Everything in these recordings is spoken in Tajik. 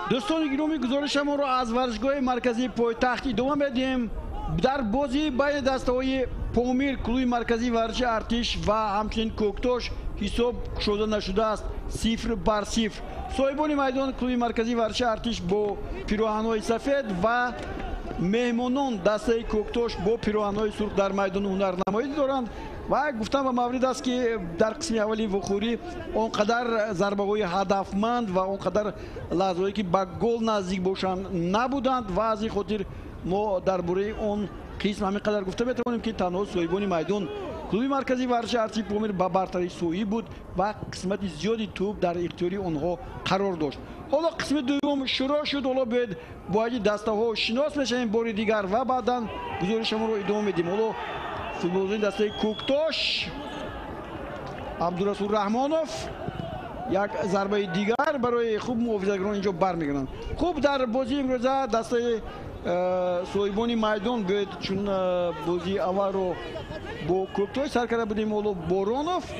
دوستان گرامی گزارش ما رو از ورزشگاه مرکزی پایتخت ادامه بدیم. در بازی بین دسته‌های پامیر کلوب مرکزی ورزش ارتش و همچنین کوکتوش حساب شده نشده است 0-0. صاحبان میدان کلوب مرکزی ورزش ارتش با پیراهن‌های سفید و مهمانان دسته کوکتوش با پیراهن‌های سرخ در میدان هنرنمایی دارند و گفتم و مورد است که در قسم اولی وخوری اونقدر ضربه‌های هدفمند و اونقدر لحظه‌ای که به گل نزدیک باشند نبودند و از این خاطر ما درباره اون قسم همینقدر گفته بتوانیم که تنها صاحبان میدان کلوب مرکزی ورزش ارتش پامیر با برتری صحیح بود و قسمت زیادی توپ در اختیار آنها قرار داشت. حالا قسم دوم شروع شد. حالا باید دسته ها شناس بشیم بار دیگر و بعدا گزارش ما رو ادامه میدیم. حالا فوتبالبازی دسته کوکتوش عبدالرسول رحمانوف یک ضربه دیگر برای خوب محافظه‌گران اینجا برمیگردند. خوب در بازی امروزه دسته صاحبان میدان باید چون بازی اول رو با کوکتوش سر کرده بودیم. حالا بارانوف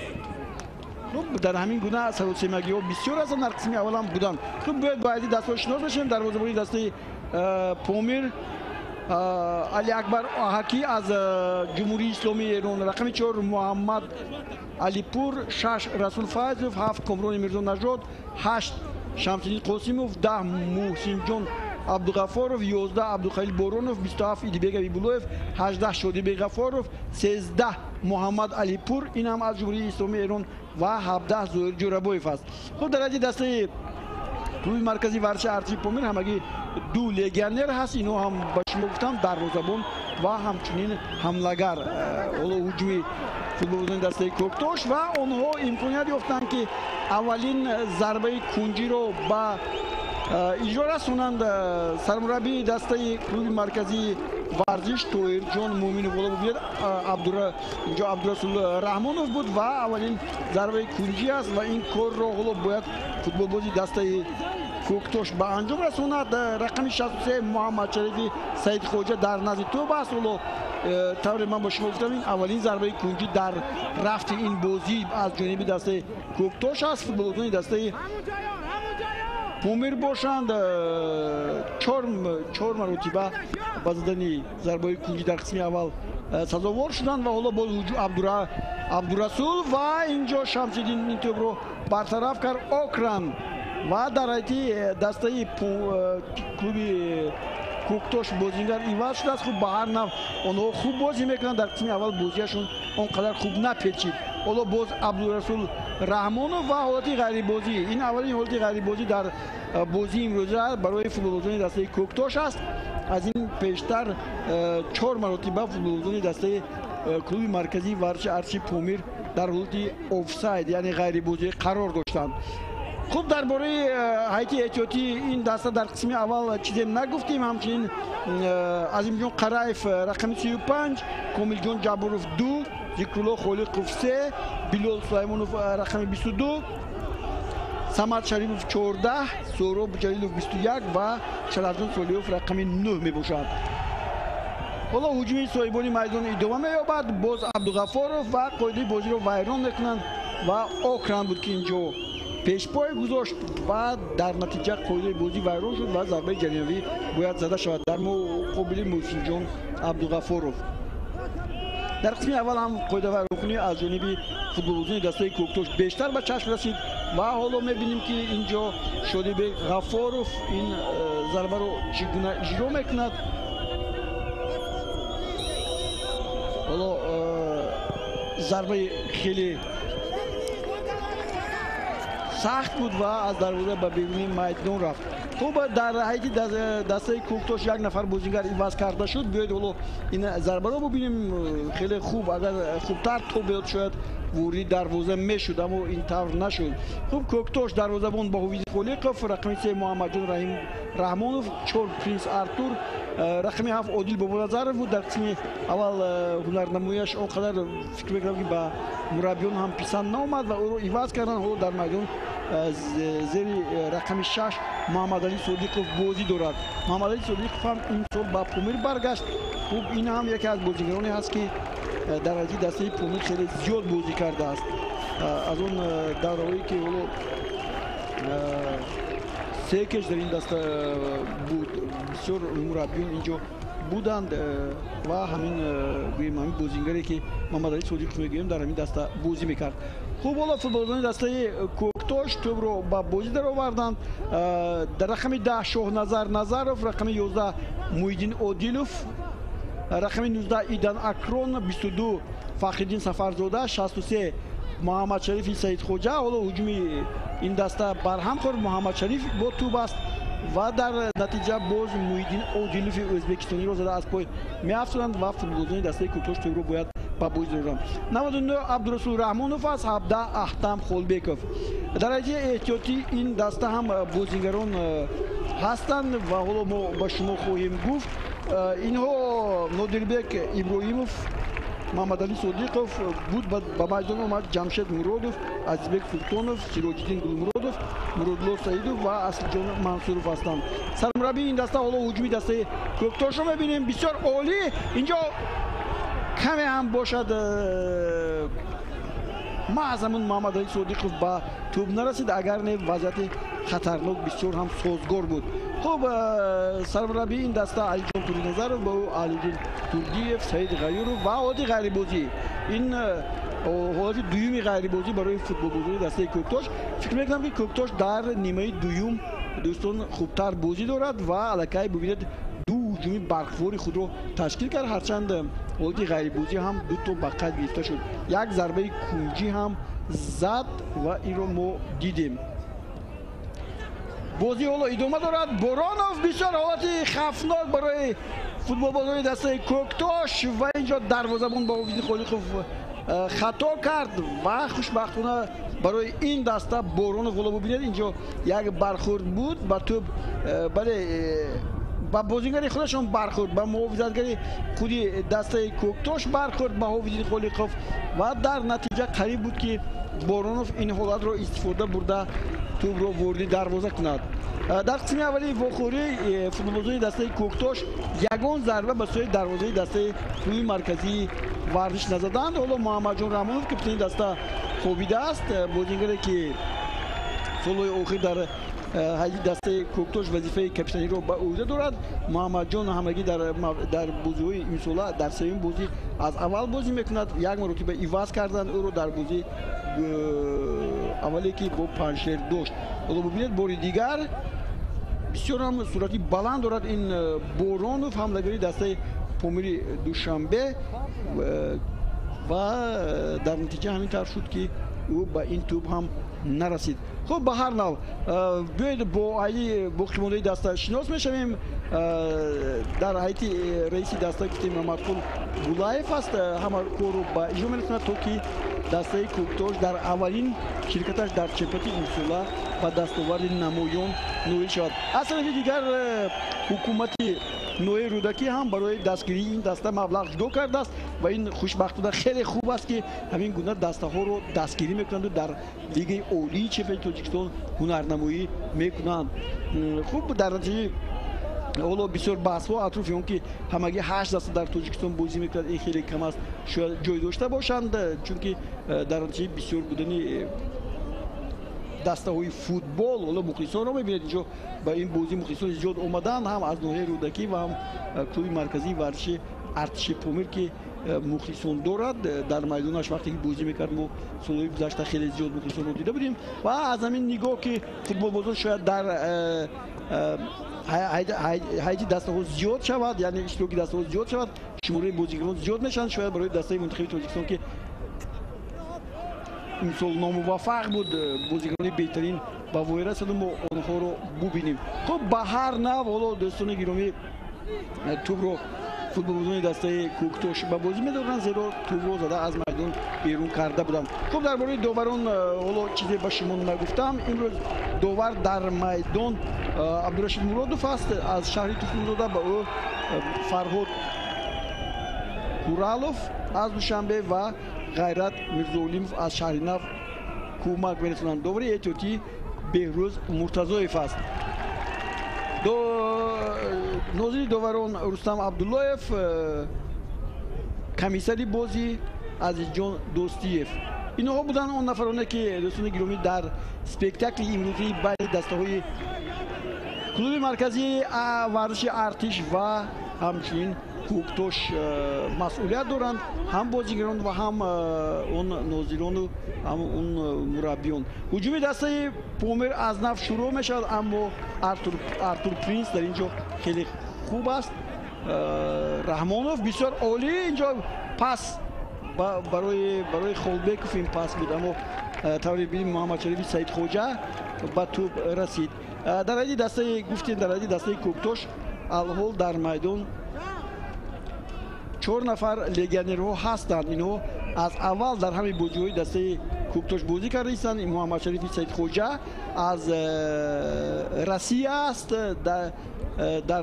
در همین گونه سراسیمگی ها بسیار هستند در قسم اول هم بودن. خوب باید دسته شناس بشیم. در بازی دسته پامیر علی اکبر آهکی از جمهوری اسلامی ایران، رقم 4 محمد علی پور، 6 رسول فایزوف، 7 کامران میرزا نژاد، 8 شمس‌الدین قاسموف، 10 محسن جان عبدالغفارов، 11 عبدالخلیل بارانوف، 27 ایدیبگ ابیبولویف، 18 شادیبگ غفارov، 13 محمد علی پور این هم از جمهوری اسلامی ایران و 17 ظاهر جورابویف است. خب در حد دسته کلوب مرکزی ورزش ارتش پامیر همگی دو لگیونر هست. اینو هم با شما گفتم دروازه‌بان و همچنین حمله‌گر. حالا هجومی فوتبالبازان دسته کوکتوش و آنها امکانیت یافتند که اولین ضربه کنجی رو با اجرا رسونند. سرمربی دسته کلوب مرکزی ورزش طاهر جان مومین بالا بود، عبدالرسول رحمانوف بود و اولین ضربه کنجی است و این کار را حالا باید فوتبالبازی دسته کوکتوش به انجام رسوند. رقم 63 محمد شریفی سید خوجه در نزد توپ است. حالا طور من با شما گفتم این اولین ضربه کنجی در رفت این بازی از جانب دسته کوکتوش است. فوتبالبازان دسته پامیر باشند 4 مرتبه با زدن ضربه کنجی در قسم اول سزاوار شدند و حالا با عبدالرسول و اینجا شمس‌الدین این توپ رو برطرف کرد اوکران و در حیطی دسته کلوب کوکتوش بازیگر ایواز شده است. خوب به هر نوع آنها خوب بازی میکنند. در قسم اول بازیشون اونقدر خوب نپیچید. حالا باز عبدالرسول رحمانوف و حالتی غیر بازی، این اولین حالتی غیر بازی در بازی امروزه برای فوتبالبازان دسته کوکتوش است. از این پیشتر 4 مرتبه فوتبالبازان دسته کلوب مرکزی ورزش ارتش پامیر در حالت آفساید یعنی غیر بازی قرار داشتند. خب درباره هیئت احتیاطی این دسته در قسم اول چیزی نگفتیم. همچنین عظیم جان قرایف رقم 35، کامل جان جبروف 2، ذکرالله خالقوف 3، بلال سلیمانوف رقم 22، سمد شریفوف 14، سهراب جلیلوف 21 و شرفجان صالحوف رقم 9 می باشد. حالا هجوم صاحبان میدان ادامه می‌یابد. باز عبدالغفارov و قاعده بازی رو ویران میکنند و اوکران بود که اینجا پیش پای گذاشت و در نتیجه قاعده بازی ویران شد و ضربه جریمه‌ای باید زده شود در مقابل محسن جان عبدالغفارov. در قسم اول هم قاعده ویرانکنی از جانب فوتبالبازان دسته کوکتوش بیشتر به چشم رسید و حالا می‌بینیم که اینجا شادیبگ غفارov این ضربه رو چگونه اجرا میکند. حالا ضربه خیلی سخت بود و از دروازه به بیرون میدان رفت. خب در حیطی دسته کوکتوش یک نفر بازیگر عوض کرده شد. بیاید حالا این ضربه رو ببینیم. خیلی خوب، اگر خوبتر تو بیاد شاید وری دروازه میشد اما این طور نشد. خب کوکتوش دروازه‌بان با هویت خالقوف، رقم 3 محمد جان رحمانوف، 4 پرنس ارتور، رقم 7 عادل بابانظرov بود. در قسم اول هنرنماییش اونقدر فکر می‌کردم که با مربیان هم پسند نامد و او رو عوض کردن. حالا در میدان زیر رقم 6 محمد علی صادقوف بازی دارد. محمد علی صادقوف هم این سال با پامیر برگشت. خوب این هم یکی از بازیگرانی هست که дар ҳайти дастаи Помид хеле зиёд бозӣ кардааст. аз он давраҳое ки ҳоло Серкеш дар ин даста буд, бисёр мураббиён инҷо буданд ва ҳамин бозингаре ки Мамадалӣ Содиқов мегӯем дар ҳамин даста бозӣ мекард. хуб ҳоло футболбозони дастаи Коктош тӯбро ба бозӣ дароварданд. дар рақами 10 Шоҳназар Назаров, рақами 11 Муҳиддин Одилов, рақами 19 Идан Акрон, 22 Фахриддин Сафарзода, 63 Муҳаммадшарифи Саидхоҷа. ҳоло ҳуҷуми ин даста барҳам хӯрд. Муҳаммадшариф бо тӯб аст ва дар натиҷа боз Муҳиддин Одилови o'zbekistoниро зада аз пой меафзуданд ва футболбозони дастаи Коктош тӯбро бояд ба бозӣ доранд. 99 Абдурасул Раҳмонов аст, 17 Ахтам Холбеков. дар ҳайти эҳтиётӣ ин даста ҳам бозингарон ҳастанд ва ҳоло мо ба шумо хоҳем гуфт. инҳо Нодирбек Иброҳимов, Мамадалӣ Содиқов буд, ба майдон омад Ҷамшед Муродов, Азизбек Султонов, Сироҷиддин Гулмуродов, Муродулло Саидов ва Аслиҷон Мансуров ҳастанд. Сармураббии ин даста ҳоло ҳуҷуми дастаи Коктошро мебинем. бисёр олӣ. инҷо каме ҳам бошад маъз ҳамун Мамадалӣ Содиқов ба тӯб нарасид, агар не вазъияти хатарнок бисёр ҳам созгор буд. хуб сармураббии ин даста Алиҷон Пуриназаров ба ӯ Алидин Турдиев, Саид Ғаюров ва оди ғайрибозӣ. ин ҳолати дуюми ғайрибозӣ барои футболбозони дастаи Коктош. фикр мекунам ки Коктош дар нимаи дуюм дӯстон хубтар бозӣ дорад ва аллакай бубинед ду ҳуҷуми барқвори худро ташкил кард. ҳарчанд ҳолати ғайрибозӣ ҳам дуто ба қайд гирифта шуд. як зарбаи кунҷӣ ҳам зад ва инро мо дидем. бозӣ ҳоло идома дорад. Боронов, бисёр ҳолати хавфнок барои футболбозони дастаи Коктош ва инҷо дарвозабон ба Овиди Холиқов хато кард ва хушбахтона барои ин даста Боронов ҳоло бубинед инҷо як бархӯрд буд ба тӯб, бале ба бозингари худашон бархӯрд, ба муҳофизатгари худи дастаи Коктош бархӯрд ба Овиди Холиқов ва дар натиҷа қариб буд ки Боронов ин ҳолатро истифода бурда тӯбро ворди дарвоза кунад. дар қисми аввалии вохӯрӣ футболбозони дастаи Коктош ягон зарба ба сои дарвозаи дастаи клуби марказии варзиш назаданд. ҳоло Муҳаммадҷон Раҳмонов капитани даста хобидааст. бозингаре ки солҳои охир дар ҳайти дастаи Коктош вазифаи капитаниро ба ӯҳда дорад. Муҳаммадҷон ҳамагӣ дар бозиҳои имсола дар сеюм бозӣ аз аввал бозӣ мекунад. як маротиба иваз карданд ӯро дар бозии аввале ки бо Паншер дошт. ҳоло бубинед бори дигар бисёр ҳам сурати баланд дорад ин Боронов, ҳамлагари дастаи Помири Душанбе ва дар натиҷа ҳамин тавр шуд ки ӯ ба ин тӯб ҳам нарасид. хуб ба ҳар нав биёед бо боқимондаи даста шинос мешавем. дар ҳайти раиси даста гуфтем Маҳмадқул Гулаев аст. ҳама корро ба иҷро мерасонад то ки дастаи Коктош дар аввалин ширкаташ дар чемпионати имсола ба дастоварди намоён ноил шавад. аз тарафи дигар ҳукумати ноҳияи рӯдакӣ ҳам барои дастгирии ин даста маблағ ҷудо кардааст ва ин хушбахтона хеле хуб аст ки ҳамин гуна дастаҳоро дастгирӣ мекунанду дар лигаи олии чемпионати Тоҷикистон ҳунарнамоӣ мекунанд. хуб дар натиҷаи ҳоло бисёр баҳсҳо атрофи он ки ҳамагӣ 8 даста дар Тоҷикистон бозӣ мекунад ин хеле кам аст, шояд ҷой дошта бошанд, чунки дар натиҷаи бисёр будани дастаҳои футбол ҳоло мухлисонро мебинед инҷо ба ин бозӣ мухлисон зиёд омаданд, ҳам аз ноҳияи рӯдакӣ ва ҳам клуби марказии варзиши Артиши Помир ки мухлисон дорад. дар майдонаш вақте ки бозӣ мекард мо солҳои гузашта хеле зиёд мухлисонро дида будем ва аз ҳамин нигоҳ ки футболбозон шояд дар ҳайти дастаҳо зиёд шавад, яъне иштироки дастаҳо зиёд шавад, шумораи бозигарон зиёд мешаванд, шояд барои дастаи мунтахаби Тоҷикистон ки имсол номуваффақ буд бозигарони беҳтарин ба воя расаду мо онҳоро бубинем. хуб ба ҳар нав ҳоло дӯстони гиромӣ тӯбро футболбозони дастаи Коктош ба бозӣ медоранд, зеро тӯбро зада аз майдон берун карда буданд. хуб дар бораи доварон ҳоло чизе ба шумо нагуфтам. имрӯз довар дар майдон Абдурашид Муродов аст аз шаҳри Тухмзода, ба ӯ Фарҳод Куралов аз Душанбе ва Ғайрат Мирзоулимов аз Шаҳри Нав кӯмак мерасонанд. довари эҳтиётӣ Беҳрӯз Муртазоев аст. нозири доварон Рустам Абдуллоев, کمیسری بازی عزیزجان دوستیف. اینها بودن اون نفرانی که دوستان گرامی در اسپکتاکل امروزی بین دسته‌های کلوب مرکزی ورزش ارتش و همچنین کوکتوش مسئولیت دارند، هم بازیگران و هم اون ناظران و هم اون مربیان. هجوم دسته پومر از نف شروع میشد، اما ارتور پرینس در اینجا خیلی خوب است. رحمانوف بسیار عالی اینجا پاس برای خولبکوف این پاس بود، اما طوری ببینیم محمد شریفی سعید خوجا با توپ رسید. در حدی دسته گفتیم در حدی دسته کوکتوش الحال در میدان 4 نفر لگیونرها هستند. اینها از اول در همین بازی‌های دسته کوکتوش بازی کرده هستند. محمد شریفی سعید خوجا از روسیه است، در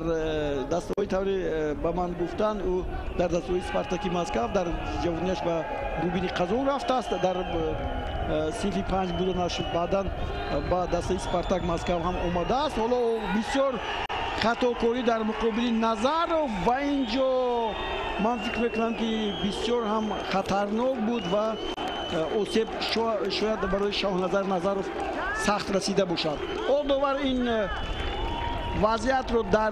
دسته‌های طوری به من گفتن او در دسته‌های اسپارتاکی مسکو در جوانیش به روبین قزون رفته است، در سیفی 5 بوده نشد، بعدا با دسته اسپارتاک مسکو هم اومده است. حالا بسیار خطاکاری در مقابل نظرов و اینجا من فکر میکنم که بسیار هم خطرناک بود و اوسیب شاید برای شاهنظر نظرов سخت رسیده باشد. داور این وضعیت رو در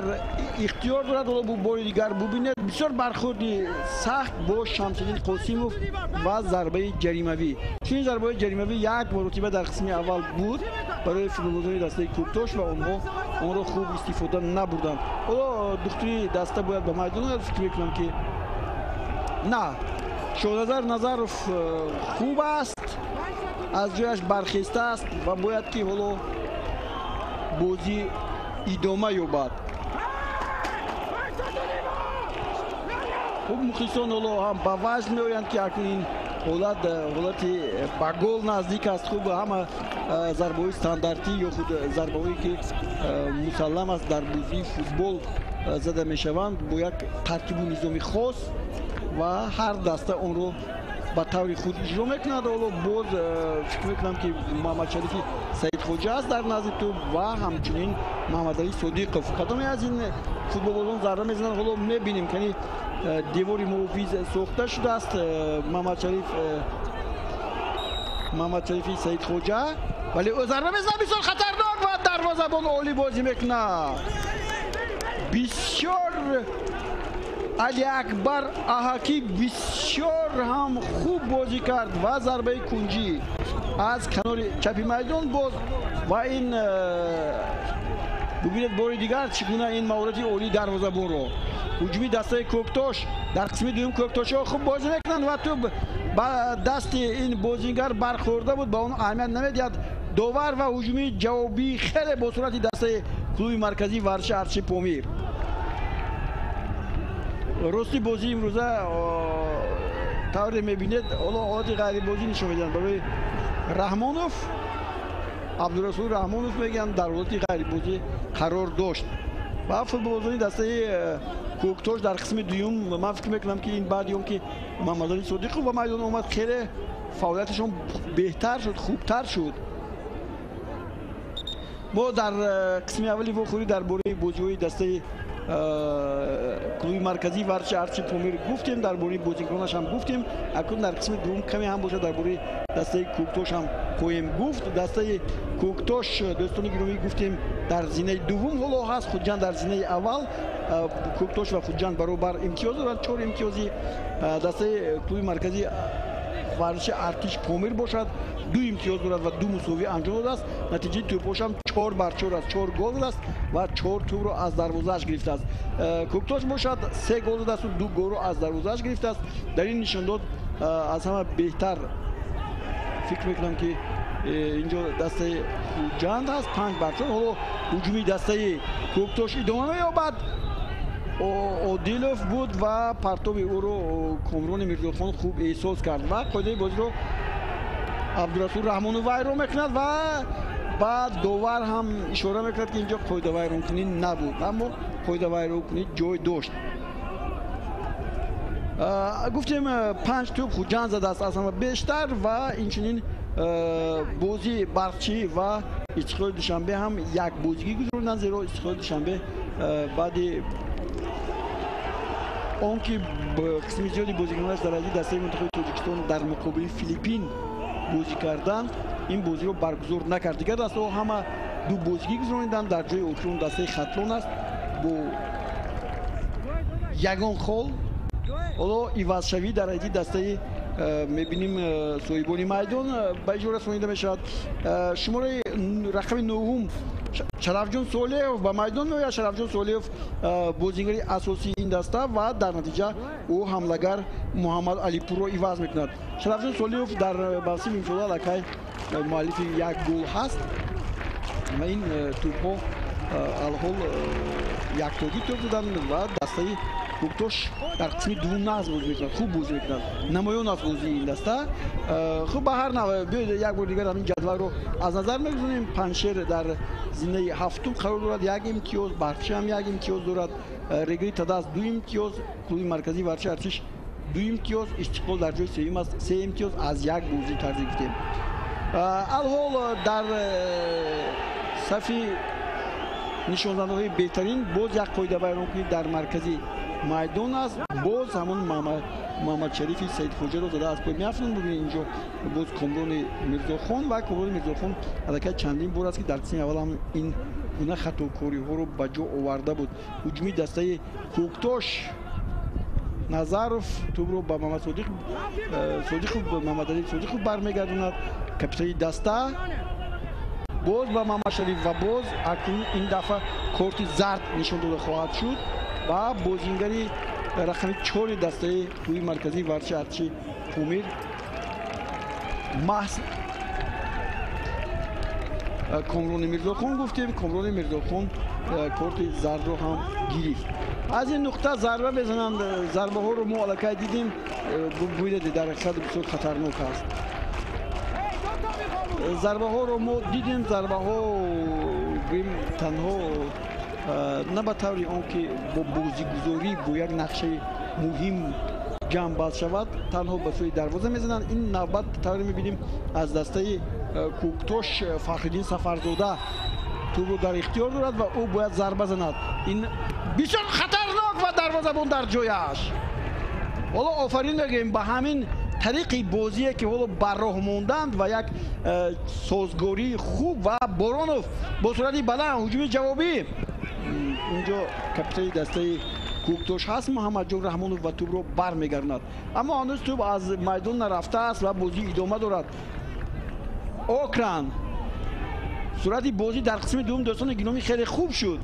اختیار دارد. حالا بار دیگر ببینید بسیار برخوردی سخت با شمس‌الدین قاسموف و ضربه جریموی. چون این ضربه جریموی یک مرتبه در قسم اول بود برای فوتبال‌بازان دسته کوکتوش و اونها اون رو خوب استفاده نبردند. حالا دختری دسته باید به میدان فکر میکنم که نه، شاهنظر نظرov خوب است، از جایش برخسته است و باید که حالا بازی ادامه یابد. خوب مخلصان حالا هم با وجه میآیند که اکنون این حالتی با گل نزدیک است. خوب همه ضربه‌های استانداردی یا خود ضربه‌هایی که مسلم است در بازی فوتبال زده میشوند با یک ترکیب و نظام خاص و هر دسته اون رو با طور خود اجرا میکند. حالا باز فکر میکنم که محمد شریفی سعید خوجا است در نزد تو و همچنین محمد علی صدیقov. کدام از این فوتبالبازان ضربه میزنند حالا میبینیم که دیواری محافظ ساخته شده است. محمد شریفی سعید خوجا ولی او ضربه میزنه بسیار خطرناک و دروازه‌بان عالی بازی میکنه. بسیار علی اکبر احاکی بسیار هم خوب بازی کرد و ضربه کنجی از کنار چپی میدان باز و این ببینید بار دیگر چگونه این مهارت عالی دروازه‌بان رو. هجومی دسته کوکتوش در قسم دوم کوکتوش ها خوب بازی میکنند و تو با دست این بازیگر برخورده بود، با اون اهمیت نمیدید. داور و هجومی جوابی خیلی با صورت دسته کلوب مرکزی ورزش ارتش پامیر. راستی بازی امروزه طوری میبینید حالا عادی غیر بازی نشون میدن برای رحمانوف، عبدالرسول رحمانوف میگن در حالت غیر بازی قرار داشت. و فوتبالبازان دسته کوکتوش در قسم دوم من فکر میکنم که این بعد یوم که محمد علی صدیقov و میدان اومد خیلی فعالیتشون بهتر شد، خوبتر شد. ما در قسم اولی وخوری در باره بازی‌های دسته کلوب مرکزی ورزش ارتش پامیر گفتیم، در باره بازیکنانش هم گفتیم. اکنون در قسم دوم کمی هم باشه در باره دسته کوکتوش هم خواهیم گفت. دسته کوکتوش دوستان گرامی گفتیم در زینه دوم حالا هست، خودجان در زینه اول. کوکتوش و خودجان برابر امتیاز دارند، 4 امتیازی. دسته کلوب مرکزی ورزش ارتش پامیر باشد 2 امتیاز دارد و 2 مساوی انجام داده است. نتیجه توپاش هم 4-4 است، 4 گل است و 4 توپ رو از دروازه‌اش گرفته است. کوکتوش باشد 3 گل داده است و 2 گل رو از دروازه‌اش گرفته است. در این نشان داد از همه بهتر فکر میکنم که اینجا دسته جند است 5-4. حالا هجومی دسته کوکتوش ادامه می‌یابد. عادیلوف بود و پرتاب او رو کامران میرزاخان خوب احساس کرد و قاعده بازی رو عبدالرسول رحمانوف رو میکند و بعد داور هم اشاره میکرد که اینجا قاعده ویران کنی نبود، اما قاعده ویران کنی جای داشت. گفتیم 5 توپ خودجان زده است از همه بیشتر و اینچنین بازی برچی و استقلال دوشنبه هم یک بازیگی گذروندن، زیرا استقلال دوشنبه بعد он ки қисми зиёди бозигаронаш дар айди дастаи мунтахаби тоҷикистон дар муқобили филиппин бозӣ карданд ин бозиро баргузор накард. Дигар дастаҳо ҳама ду бозигӣ гузаронданд. Дар ҷои охирон дастаи хатлон аст бо ягон хол. ҳоло ивазшавӣ дар айди дастаи мебинем соҳибони майдон ба иҷора расонида мешавад. шумораи рақами 9 Шарафҷон Солеҳов ба майдон меояд. Шарафҷон Солеҳов бозигари асосии ин даста ва дар натиҷа ӯ ҳамлагар Муҳаммад Алипурро иваз мекунад. Шарафҷон Солеҳов дар мавсими имсола аллакай муаллифи як гол ҳаст ва ин тӯбҳо алҳол яктогӣ тӯб буданд ва дастаи Коктош дар қисми дуввум нағз бозӣ мекунад. Хуб бозӣ мекунад. Намоён аст бозии ин даста. Хуб ба ҳар навъ биёед як бор дигар ҳамин ҷадвалро аз назар мегузорем. Паншер дар зинаи ҳафтум қарор дорад, 1 имтиёз. Барқши ҳам 1 имтиёз дорад. Регаи Тадас 2 имтиёз. Клуби марказии Варши Арчиш 2 имтиёз. Истиқлол дар ҷои сеюм аст 3 имтиёз аз як бозӣ тарзӣ гуфтем. алҳол дар сафи нишонзанҳои беҳтарин боз як қоида байрон кунид дар маркази майдон аст. боз ҳамон Муҳаммадшарифи Саидхоҷаро зада аз пой меафтонад. бубинед инҷо боз Комрони Мирзохон ва Комрони Мирзохон аллакай чандин бор аст ки дар қисми аввал ҳам ин гуна хатокориҳоро ба ҷо оварда буд. ҳуҷуми дастаи Коктош Назаров тӯбро ба Мамад Содиқов Мамадалӣ Содиқов бармегардонад. Капитани даста боз ба Мамадшариф ва боз акнун ин дафъа корти зард нишон дода хоҳад шуд ба бозингари рақами 4 дастаи клуби марказии Варши Арчиши Помир маҳз Комрони Мирзохон гуфтем. Комрони Мирзохон корти зардро ҳам гирифт. аз ин нуқта зарба мезананд. зарбаҳоро мо аллакай дидем. бубинед дар ҳақиқат бисёр хатарнок аст. зарбаҳоро мо дидем. зарбаҳо танҳо на ба таври он ки бо бозигузорӣ бо як нақшаи муҳим ҷамъбаст шавад, танҳо ба сӯи дарвоза мезананд. ин навбат тавре мебинем аз дастаи Коктош Фахриддин Сафарзода тӯбро дар ихтиёр дорад ва ӯ бояд зарба занад. ин бисёр хатарнок ва дарвозабон дар ҷояш. ҳоло офарин мегӯем ба ҳамин тариқи бозие ки ҳоло бар роҳ монданд ва як созгории хуб ва Боронов бо суръати баланд ҳуҷуми ҷавобӣ. инҷо капитани дастаи Коктош ҳаст Муҳаммадҷон Раҳмонов ва тӯбро бармегардонад. аммо ҳанӯз тӯб аз майдон нарафтааст ва бозӣ идома дорад. Окран суръати бозӣ дар қисми дуввум дӯстони гиромӣ хеле хуб шуд.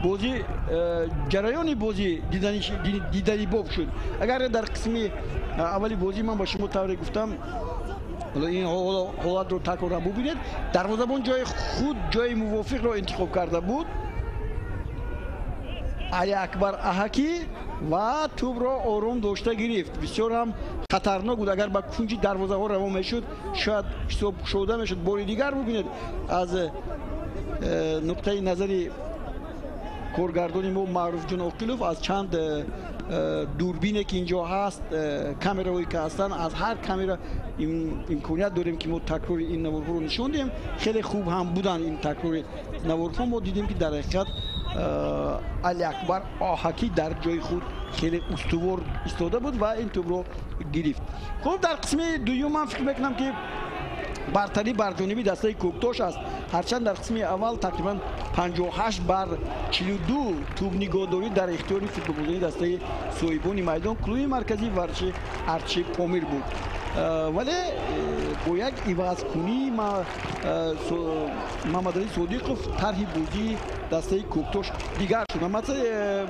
бозӣ ҷараёни бозӣ диданибоб шуд. агар дар қисми аввали бозӣ ман ба шумо тавре гуфтам, ин ҳолатро такрора бубинед, дарвозабон ҷои худ ҷои мувофиқро интихоб карда буд. Али Акбар Аҳакӣ ва тӯбро ором дошта гирифт. бисёр ҳам хатарнок буд. агар ба кунҷи дарвозаҳо раво мешуд, шояд ҳисоб кушода мешуд. бори дигар бубинед аз нуқтаи назари коргардони мо Маъруфҷон Оқилов аз чанд дурбине ки инҷо ҳаст, камераҳое ки ҳастанд, аз ҳар камера имконият дорем ки мо такрори ин наворҳоро нишон диҳем. хеле хуб ҳам буданд ин такрори наворҳо. мо дидем ки дар ҳақиқат Али Акбар Аҳакӣ дар ҷои худ хеле устувор истода буд ва ин тӯбро гирифт. хуб дар қисми дуюм ман фикр мекунам ки бартарӣ бар ҷониби дастаи Коктош аст. ҳарчанд дар қисми аввал тақрибан 58 бар 42 тӯбнигоҳдорӣ дар ихтиёри футболбозии дастаи соҳибони майдон клуби марказии Варши Арчиши Помир буд. вале бо як ивазкунӣ Мамадалӣ Содиқов тарҳи бозии дастаи Коктош дигар шуд.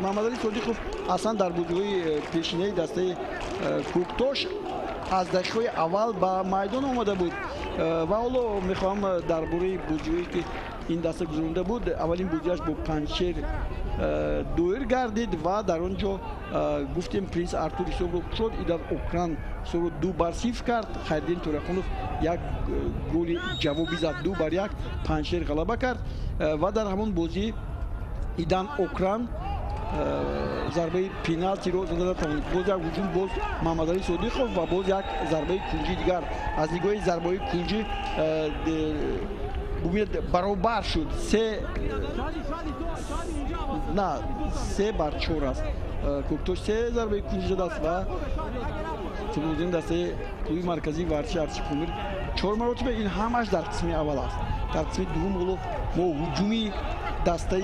Мамадалӣ Содиқов аслан дар бозиҳои пешинаи дастаи Коктош аз дақиқаҳои аввал ба майдон омада буд ва ҳоло мехоҳам дар бораи бозиҳое ки ин даста гузаронда буд. аввалин бозиаш бо Паншер дуэр гардид ва дар он ҷо гуфтем Принс Артур ҳисобро кушод. Идан Окран ҳисобро 2-0 кард. Хайриддин Турахонов як голи ҷавобӣ зад 2-1. Паншер ғалаба кард ва дар ҳамон бозӣ Идан Окран зарбаи пеналтиро зада натавонид. боз як ҳуҷум боз Мамадалӣ Содиқов ва боз як зарбаи кунҷи дигар. аз нигоҳи зарбаҳои кунҷӣ бубинед баробар шуд. 3-4 аст. کوکتوش 3 ضربه کنجی زده است و فوتبالچی دسته کلوب مرکزی ورزشی ارچی پومیر 4 مرتبه این همش در قسم اول است. در قسم دوم ولو ما هجومی دسته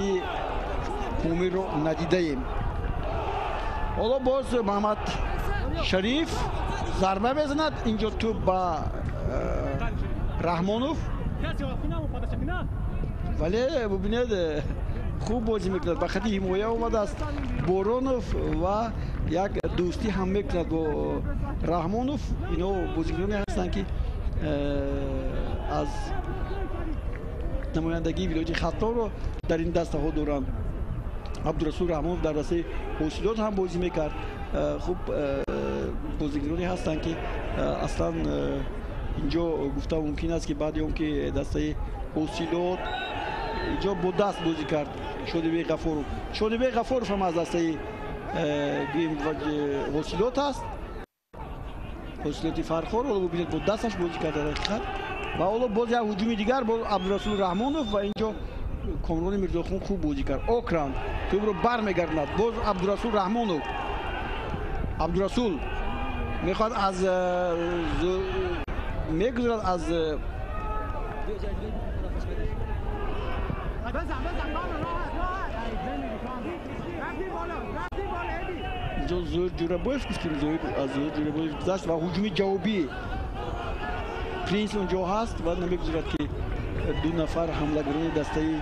پومیر رو ندیده ایم. حالا باز محمد شریف ضربه بزند اینجا تو با رحمانوف ولی ببینید خوب بازی میکند به خاطر حمایه اومده است بورونوف و یک دوستی هم میکند با رحمانوف. اینا بازیکنانی هستند که از نمایندگی ولایت خطا رو در این دسته ها دارند. عبدالرسول رحمانوف در دسته حوصلات هم بازی میکرد. خوب بازیکنانی هستند که اصلا اینجا گفته ممکن است که بعد اون که دسته حوصلات اینجا با دست بازی کرد. شادبه غفورов هم از دسته حوصلات است. حوصلات فرخور رو ببینید با دستش بازی کرد در حقیقت. و حالا باز یک هجوم دیگر با عبدالرسول رحمانوف و اینجا کامران میرزاخون خوب بازی کرد. اوکراین توپ رو برمیگرداند. باز عبدالرسول رحمانوف. عبدالرسول میخواد از میگذرد از اینجا زور جورابویف گفتیم از زور جورابویف گذشت و هجوم جوابی پرینس اونجا هست و نمیگذارد که دو نفر حمله‌گران دسته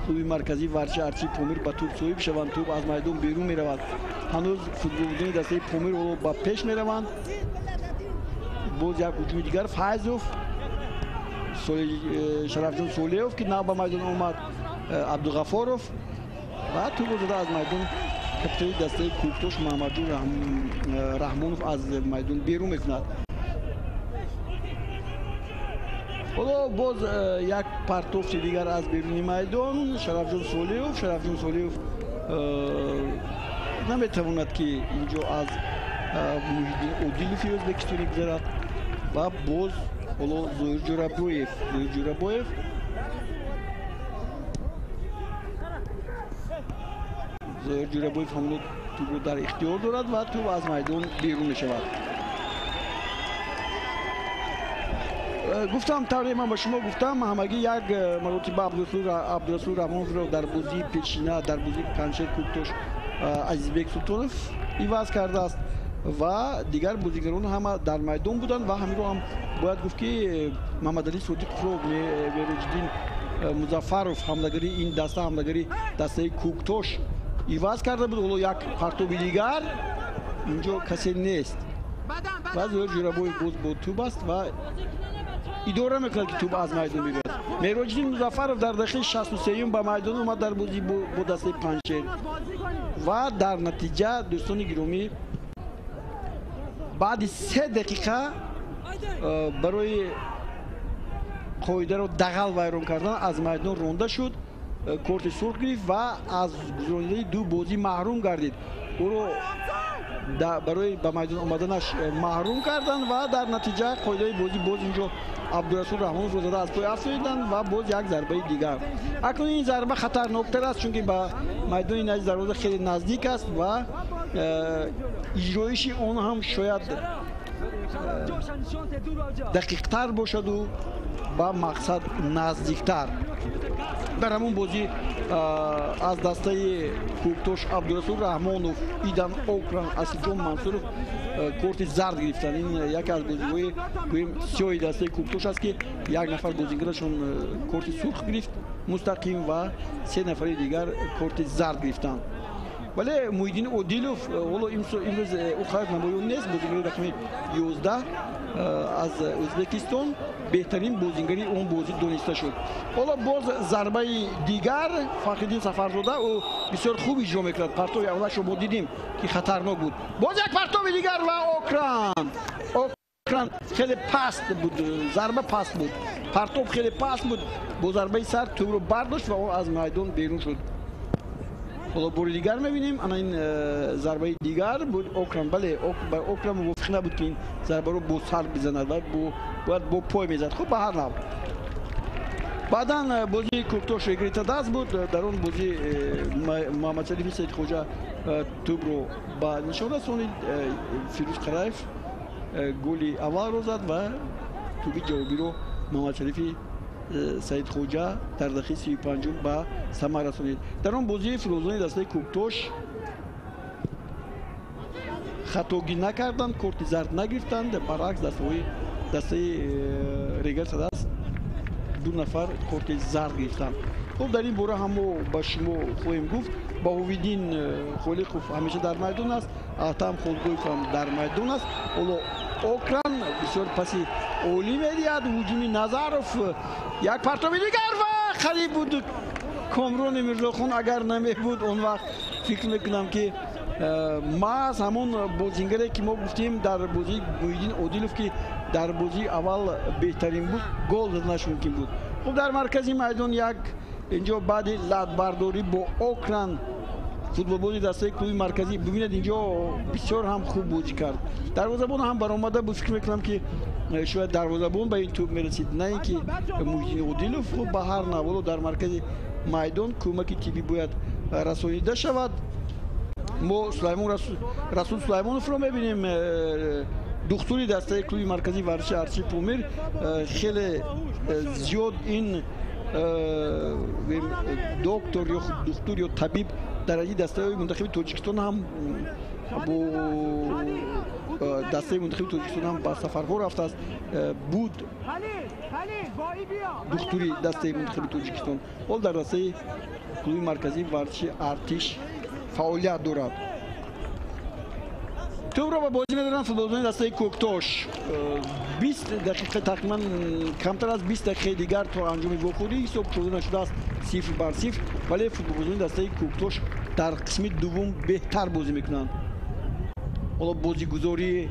کلوب مرکزی ورزشی ارچی پومیر با توپ صاحب شوند. توپ از میدان بیرون میرود. هنوز فوتبالچی دسته پومیر رو با پیش میروند. باز یک هجوم دیگر فایزوف شرفجان سولیوف که نه با میدان اومد عبدالغفاروف و توپ رو زده از میدان کاپیتان دسته کوکتوش محمدجون رحمانوف از میدان بیرون میکند. حالا باز یک پرتوفت دیگر از بیرونی میدان شرفجان سولیوف نمیتواند که اینجا از محیدین اودیلوفی ازبکستان بگذرد و باز حالا زهیر جورابویف همون توپ رو در اختیار دارد و توپ از میدان بیرون میشود. گفتم طوری من با شما گفتم همگی یک مرتبه عبدالرسول رحمانوف رو در بازی پیشینه در بازی پنجشیر کوکتوش عزیزبک سلطانوف عوض کرده است و دیگر بازیگران هم در میدان بودند و همین رو هم باید گفت که محمد علی صدیقوف رو میرجدین مظفروف حمله‌گری این دسته کوکتوش عوض کرده بود. حالا یک پرتوب دیگر اینجا کسی نیست و زهیر جورابویف با توپ است و اداره میکند که توپ از میدان میبرد. میرجدین مظفروف در دقیقه 63 به میدان اومد در بازی با دسته پنجشیر و در نتیجه دوستان گرامی بعد 3 دقیقه برای قاعده رو دغل ویران کردن از میدان رانده شد. کارت سرخ گرفت و از گذراندن 2 بازی محروم گردید. او رو برای به میدان آمدنش محروم کردن و در نتیجه قاعده بازی باز اینجا عبدالرسول رحمانوف رو زده از پای افساییدن و باز یک ضربه دیگر. اکنون این ضربه خطرناکتر است چون که به میدان نزدیک دروازه خیلی نزدیک است و اجرایش اون هم شاید دقیق تر باشد و با مقصد نزدیکتر. در همون بازی از دسته کوکتوش عبدالرسول رحمانوف ایدن اوکراین اسیجون منصورов کارت زرد گرفتن. این یکی از بازی‌های سیاه دسته کوکتوش است که یک نفر بازیگرشون کارت سرخ گرفت مستقیم و 3 نفر دیگر کارت زرد گرفتن. ولی محیدین اودیلوف حالا امروز او خیلی نمایان نیست. بازیگر رقم 11 از ازبکستان بهترین بازیگری اون بازی دونسته شد. حالا باز ضربه دیگر فخرالدین سفرزاده او بسیار خوب اجرا میکرد. پرتو اولش رو ما دیدیم که خطرناک بود. باز یک پرتو دیگر و اوکراین خیلی پست بود. ضربه پست بود. پرتو خیلی پست بود. با ضربه سر توپ رو برداشت و اون از میدان بیرون شد. حالا بار دیگر میبینیم انا این ضربه دیگر بود اوکراین. بله اوکراین موافق نبود که این ضربه رو با سر بزند و باید با پای میزد. خب به هر نحو بعدا بازی کوکتوش گریتا دست بود. در اون بازی محمد شریفی سید خوجا توپ رو با نشان رسونید. فیروز قرایف گلی اول رو زد و توپی جوابی رو محمد شریفی سید خوجا در دقیقه 35 با ثمر رسونید. در اون بازی فروزان دسته کوکتوش خطاگی نکردند، کورت زرد نگرفتند. برعکس دسته ریگرز دست دو نفر کورت زرد گرفتند. خب در این باره هم با شما خواهیم گفت. با هویدین خلیقوف همیشه در میدان است، اتم خودگویف هم در میدان است. اولو اوکران بسیار پسی اولی میدید. هجومی نظروف یک پرتابی دیگر و خریب بود کامرون میرزاخون. اگر نمی بود اون وقت فکر میکنم که ما از همون بازیگری که ما گفتیم در بازی مویدین اودیلوف که در بازی اول بهترین بود، گل زدنش ممکن بود. خب در مرکزی میدان یک اینجا بعد لد برداری با اوکران فوتبال بازی دسته کلوب مرکزی ببینید اینجا بسیار هم خوب بازی کرد. دروازه‌بان هم برآمده بود. فکر میکنم که شاید دروازه‌بان به این توپ میرسید، نه اینکه مویدین اودیلوف. خب به هر نحو در مرکز میدان کمکی تیمی باید رسانیده شود. ما رسول سلیمانوف رو میبینیم، دکتری دسته کلوب مرکزی ورزش ارچی پومیر. خیلی زیاد این دکتر یا دکتر یا طبیب در این دسته منتخب تاجیکستان هم با دسته منتخب تاجیکستان هم با سفرها رفته است. بود دکتری دسته منتخب تاجیکستان و در دسته کلوب مرکزی ورزش ارتش فعالیت دارد. توپ را به بازی می‌دارند فوتبال‌بازان دسته کوکتوش. 20 دقیقه تقریبا کمتر از 20 دقیقه دیگر تا انجام واکوری حساب شده نشده است 0-0. ولی فوتبال‌بازان دسته کوکتوش در قسمت دوم بهتر بازی میکنند. حالا بازیگزاری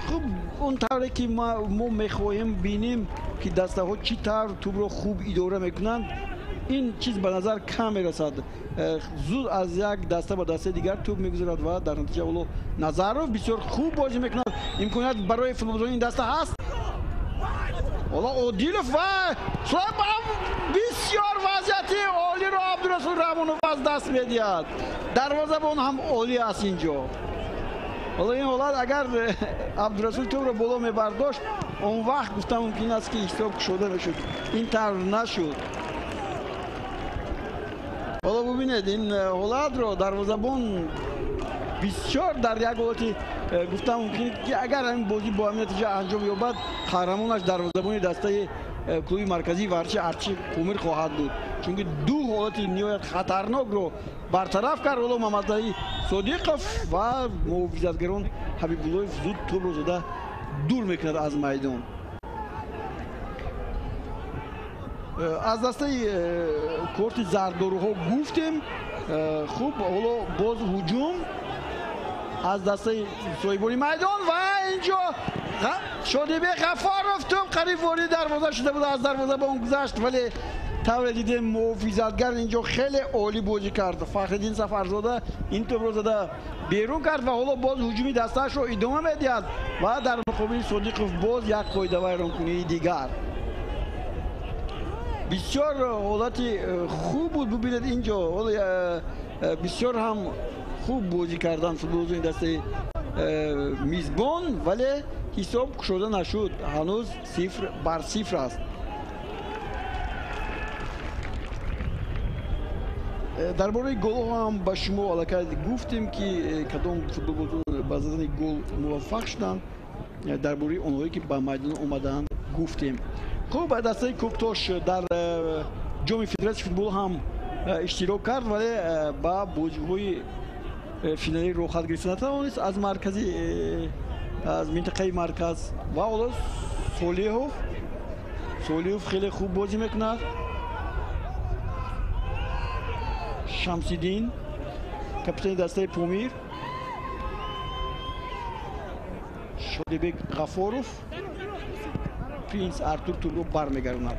خوب اون طوری که ما میخواهیم بینیم که دسته ها چی طور توپ را خوب اداره میکنند، این چیز به نظر کم میرسد. زود از یک دسته به دسته دیگر توپ میگذارد و در نتیجه اولو نظروف بسیار خوب بازی میکند. امکانیت برای فوتبالبازان این دسته هست. حالا اودیلوف و سلیمان بسیار وضعیت عالی را عبدالرسول رحمانوف از دست میدهد. دروازه‌بان هم عالی است اینجا. حالا این حالت اگر عبدالرسول توپ را بالا میبرداشت اون وقت گفتم ممکن است که حساب شده میشد. این طور نشد. حالا ببینید این حالت رو دروازه‌بان بسیار در یک حالتی گفتم ممکنه که اگر این بازی با همین نتیجه انجام یابد قهرمانش دروازه‌بان دسته کلوب مرکزی ورزش ارچی پومیر خواهد بود، چون دو حالت نهایت خطرناک رو برطرف کرد. حالا محمدعلی صادقوف و محافظتگران حبیب اللهیف زود توپ رو زده دور میکند از میدان. از دسته کورت زرداروها گفتیم. خوب حالا باز هجوم از دسته صاحبانی میدان و اینجا شادیبه غفاروف توپ قریب وارد دروازه شده بود، از دروازه به اون گذشت ولی طور دیده محافظتگر اینجا خیلی عالی بازی کرد. فخرالدین سفرزاده این توپ رو زده بیرون کرد و حالا باز هجومی دستش رو ادامه میدهد و در مقابل صادقوف باز یک قاعده ویرانکنی دیگر. بسیار حالتی خوب بود. ببینید اینجا بسیار هم خوب بازی کردن فوتبالبازان دسته میزبان ولی حساب شده نشد. هنوز 0-0 است. درباره گل هم با شما علاقه گفتیم که کدام فوتبالبازان با زدن گل موفق شدند. درباره اونهایی که به میدان اومدن گفتیم. خب دسته کوکتوش در جام فدراسیون فوتبال هم اشتراک کرد ولی با بازی‌های فینالی رو خط گرفته نتوانست از مرکزی از منطقه مرکز. و حالا سولیوف خیلی خوب بازی میکند. شمسیدین کاپیتان دسته پومیر، شادیبه غفاروف، پرینس ارتور توپ رو برمیگرداند.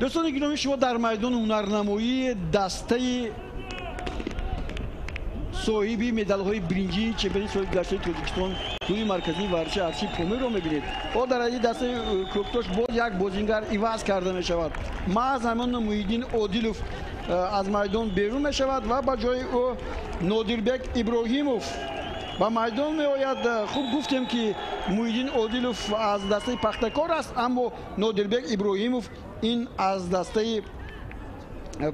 دوستان گرامی شما در میدان هنرنمایی دسته صاحبی مدال‌های برنجی چمپیونی سال گذشته تاجیکستان توی مرکزی ورزش ارچی پومیر رو می‌بینید. و در این دسته کوکتوش باز یک بازیگر عوض کرده می‌شود. محض همون محیدین عادلوف از میدان بیرون می‌شود و با جای او نادربک ابراهیموف با میدان می‌آید. خوب گفتیم که محیدین عادلوف از دسته پختکار است، اما نادربک ابراهیموف این از دسته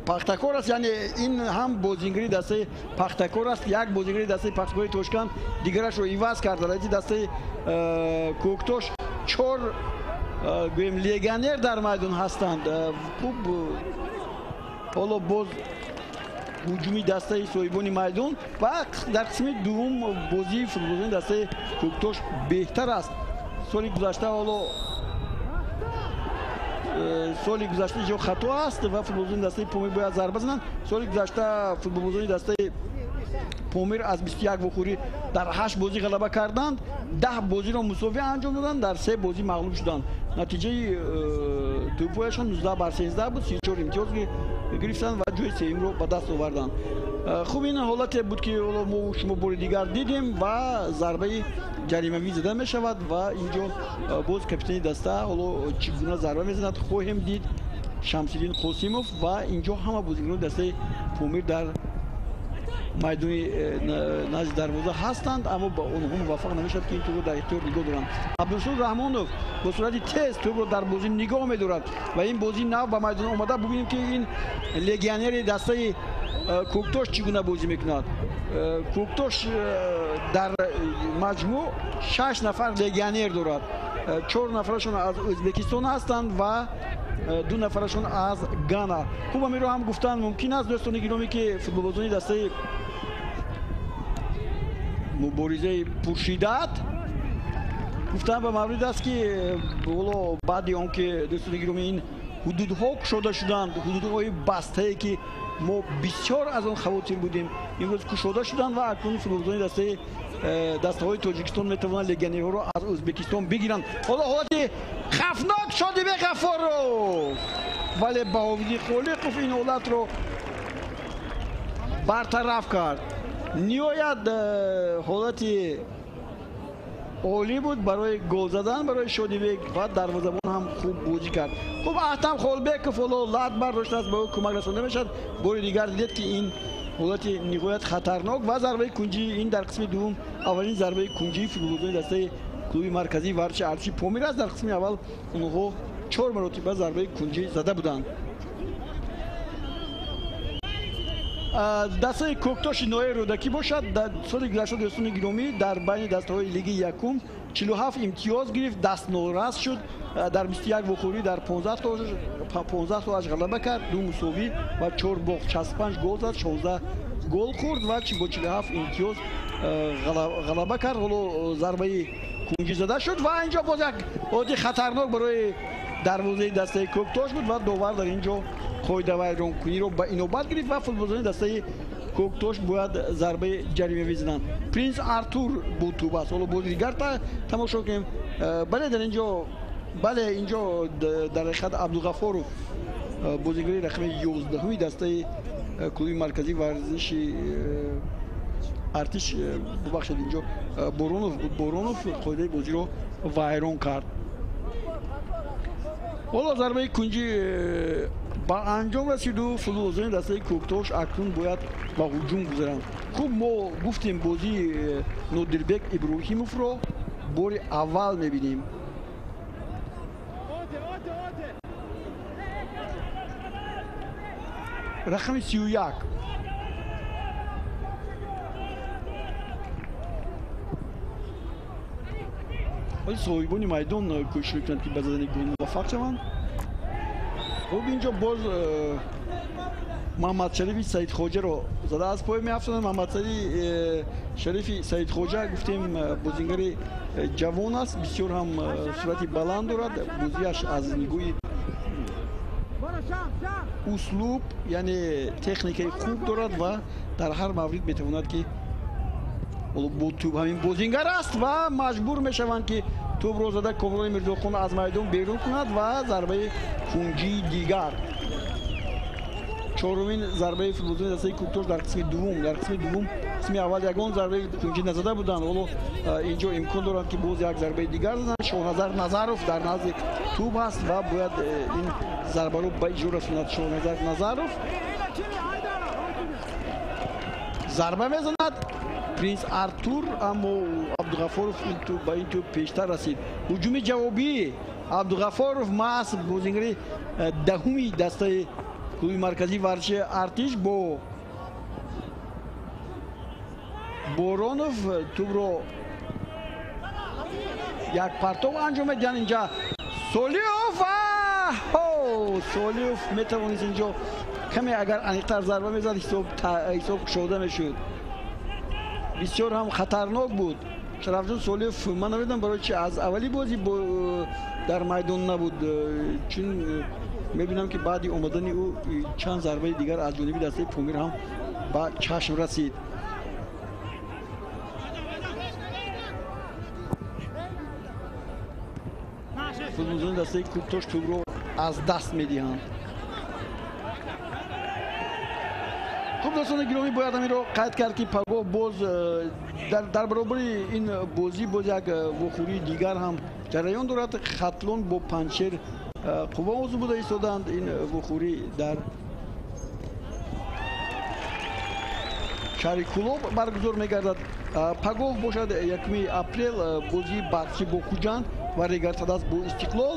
پختکار است. یعنی این هم بازیگری دسته پختکار است، یک بازیگری دسته پختکار توشکان دیگرش رو عوض کرده. در دسته کوکتوش چهار گویم لیگانر در میدان هستند. خوب حالا باز هجومی دسته صاحبان میدان و در قسم دوم بازی فوتبالیست دسته کوکتوش بهتر است. سال گذشته حالا سال گذشته جو خطا است و فوتبالیست دسته پومیر باید ضربه بزنند. سال گذشته فوتبالیست دسته پومیر از 21 بخوری در 8 بازی غلبه کردند، 10 بازی را مساوی انجام دادند، در 3 بازی مغلوب شدند. نتیجه توپایشان 19 بر 13 بود، 34 امتیاز گرفتند و جای سوم رو به دست آوردند. خوب این حالت بود که ما شما بار دیگر دیدیم و ضربه جریمه‌ای زده می شود و اینجا باز کاپیتان دسته حالا چگونه ضربه میزند خواهیم دید. شمس‌الدین قاسموف و اینجا همه بازیکنان دسته پومیر در میدان نزد دروازه هستند، اما با اونها موفق نمیشد که این توپ رو در اختیار نگاه دارند. عبدالرسول رحمانوف با صورت تیز توپ رو در بازی نگاه می‌دارد و این بازی نو به میدان آمده. ببینیم که این لگیونر دسته کوکتوش چگونه بازی میکند. کوکتوش در مجموع 6 نفر لگیونر دارد، 4 نفرشون از ازبکستان هستند و 2 نفرشون از گانا. خوب امیرو هم گفتن ممکن است دوستان گرامی که فوتبالبازان دسته مبارزه پرشدت گفتن به مورد است که بعد آن که دوستان گرامی این حدودها کشوده شدند، حدودهای بسته که ما بسیار از آن خواطر بودیم امروز کشوده شدند و اکنون فوتبالبازان دسته های تاجیکستان میتوانند لگیونرها رو از ازبکستان بگیرند. حالا حالت خفناک شده به غفار رو، ولی باویدی خالقوف این حالت رو برطرف کرد. نیاید حالت عالی بود برای گل زدن برای شادیبک و دروازه‌بان هم خوب بازی کرد. خب احتم خالبک فولو لات برداشت است، به او کمک رسانده میشد. بار دیگر دید که این حالت نهایت خطرناک و ضربه کنجی این در قسم دوم اولین ضربه کنجی فوتبالیست دسته کلوب مرکزی ورزش ارچی پومیر است. در قسم اول اونها 4 مرتبه ضربه کنجی زده بودند. دسته کوکتوش نوع رودکی باشد. در سال گذشته دوستان گرامی در بین دسته‌های لیگ یکم 47 امتیاز گرفت، دست نورست شد، در 21 بخوری در 15 تا غلبه کرد، 2 مساوی و 4 باخت، 65 گل زد، 16 گل خورد و با 47 امتیاز غلبه کرد. حالا ضربه کنجی زده شد و اینجا باز یک حادثه خطرناک برای دروازه دسته کوکتوش بود و داور در اینجا قاعده ویرانکنی رو به اینوبت گرفت و فوتبالبازان دسته کوکتوش باید ضربه جریمه بزنند. پرینس آرتور بود تو بس. حالا بازیگر تا تماشا کنیم. بله در اینجا در خط عبدالغفارov بازیگری رقم 11 دسته کلوب مرکزی ورزش ارتش ببخشید اینجا بورونوف بود. بورونوف قاعده بازی رو ویران کرد. حالا ضربه کنجی با انجام رسید و فوتبالبازان دسته کوکتوش اکنون باید با هجوم گذارند. خوب ما گفتیم بازی نادربک ابراهیموف رو بار اول میبینیم. رقم 31 ولی صاحبان میدان کوشش میکنند که به زدن گل موفق شوند. خب اینجا باز محمد شریفی سعید خواجه رو زده از پای میافتادند. محمد شریفی سعید خواجه گفتیم بازیگر جوان است، بسیار هم صورتی بلند دارد، بازیش از نگوی اسلوب یعنی تکنیک خوب دارد و در هر مورد میتواند که با توپ همین بازیگر است و مجبور میشوند که توپ رو زده کامران میرزاخان از میدان بیرون کند و ضربه کنجی دیگر. چهارمین ضربه فوتبالبازان دسته کوکتوش در قسم دوم қисми аввал ягон зарбаи тунҷи назада буданд, ҳоло инҷо имкон доранд ки боз як зарбаи дигар зананд. Шоҳназар Назаров дар назди тӯб ҳаст ва бояд ин зарбаро ба иҷро расонад. Шоҳназар Назаров зарба мезанад. Принс Артур, аммо Абдуғафоров ба ин тӯб пештар расид. ҳуҷуми ҷавобии Абдуғафоров маҳз бозингари даҳуми дастаи клуби марказии варзиши Артиш бо Боронов тӯбро як партов анҷом медиҳанд. инҷа Солиёв Солиёв метавонист инҷо каме агар аниқтар зарба мезад ҳисоб кушода мешуд. бисёр ҳам хатарнок буд. Шарафҷон Солиёв ман намедонам барои чи аз аввали бозӣ дар майдон набуд, чун мебинам ки баъди омадани ӯ чанд зарбаи дигар аз ҷониби дастаи Помир ҳам ба чашм расид. футболзони дастаи Кӯктош тӯбро аз даст медиҳанд. хуб дӯстони гиромӣ, бояд ҳаминро қайд кард ки пагоҳ боз дар баробари ин бозӣ боз як вохӯрии дигар ҳам ҷараён дорад. Хатлон бо Панҷшер қувва мавзӯъ буда истоданд. ин вохӯрӣ дар шаҳри Кӯлоб баргузор мегардад. пагоҳ бошад 1 апрел бозии бахши бо Куҷанд ва Регартадас бо Истиқлол.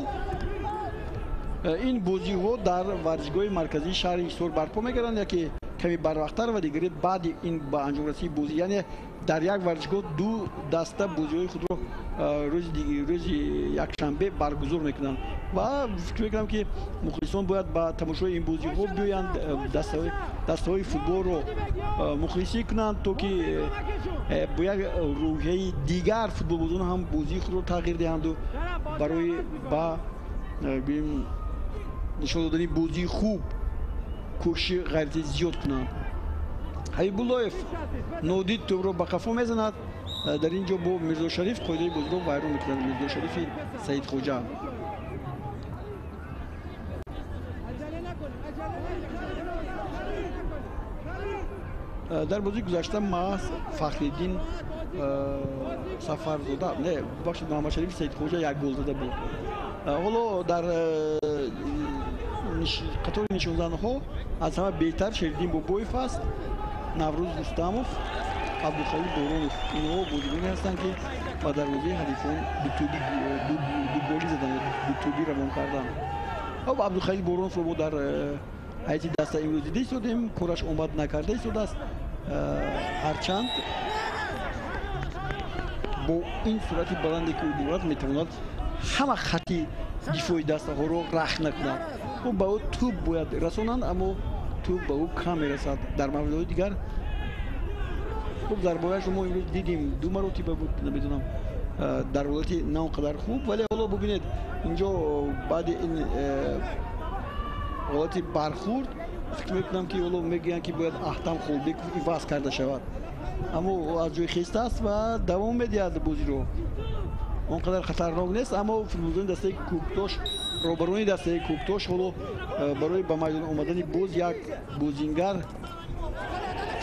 ин бозиҳо дар варзишгоҳи марказии шаҳри Ҳисор барпо мегарданд. яке каме барвақттар ва дигare баъди ин ба анҷомрасии бозӣ, яъне дар як варзишгоҳ ду даста бозиҳои худро рӯзи якшанбе баргузор мекунанд ва фикр мекунам ки мухлисон бояд ба тамошои ин бозиҳо биёянд, дастаҳои футболро мухлисӣ кунанд, то ки бо як рӯҳияи дигар футболбозон ҳам бозии худро тағйир диҳанду барои ба нишон додани бозии хуб кӯшиши ғайрати зиёд кунанд. Ҳабибуллоев нодид тӯбро ба қафо мезанад. дар ин ҷо бо Мирзошариф қоидаи бозиро вайрон мекунад. Мирзошарифи Саидхоҷа дар бозии гузашта маҳз Фахриддин Сафарзода бахшед Муҳаммадшарифи Саидхоҷа як гол зада буд. ҳоло дар қатори нишонзанҳо аз ҳама беҳтар Шериддин Бобоев аст, Наврӯз Рустамов, Абдухалил Боронов. инҳо бозигоне ҳастанд ки ба дарвозаи ҳарифон дуголи заданд, дутӯбӣ равон карданд. Абдухалил Бороновро мо дар ҳайати даста имрӯз дида истодем, кораш омад накарда истодааст. ҳарчанд бо ин сурати баланде ки ӯ дорад метавонад ҳама хати дифои дастаҳоро рахна кунад. ба ӯ тӯб бояд расонанд, аммо тӯб ба ӯ кам мерасад. дар мавридаҳои дигар хуб зарбояшро мо имрӯз дидим, ду маротиба буд, намедонам дар ҳолати на он қадар хуб, вале ҳоло бубинед инҷо баъди ин ҳолати бархурд фикр мекунам ки ҳоло мегӯянд ки бояд Аҳтам Холбеков иваз карда шавад, аммо аз ҷои хеста аст ва давом медиҳад бозиро. он қадар хатарнок нест, аммо футболзони дастаи Кӯктош, роҳбарони дастаи Кӯктош ҳоло барои ба майдон омадани боз як бозингар